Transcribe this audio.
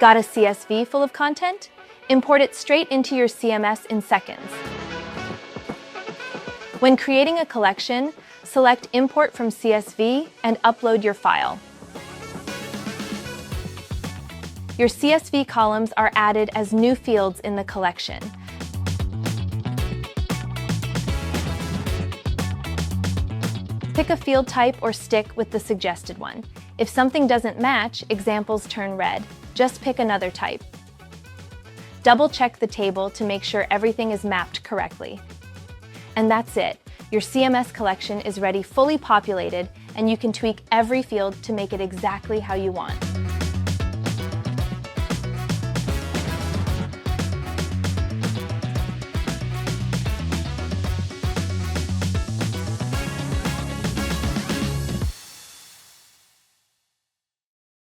Got a CSV full of content? Import it straight into your CMS in seconds. When creating a collection, select Import from CSV and upload your file. Your CSV columns are added as new fields in the collection. Pick a field type or stick with the suggested one. If something doesn't match, examples turn red. Just pick another type. Double-check the table to make sure everything is mapped correctly. And that's it. Your CMS collection is ready, fully populated, and you can tweak every field to make it exactly how you want.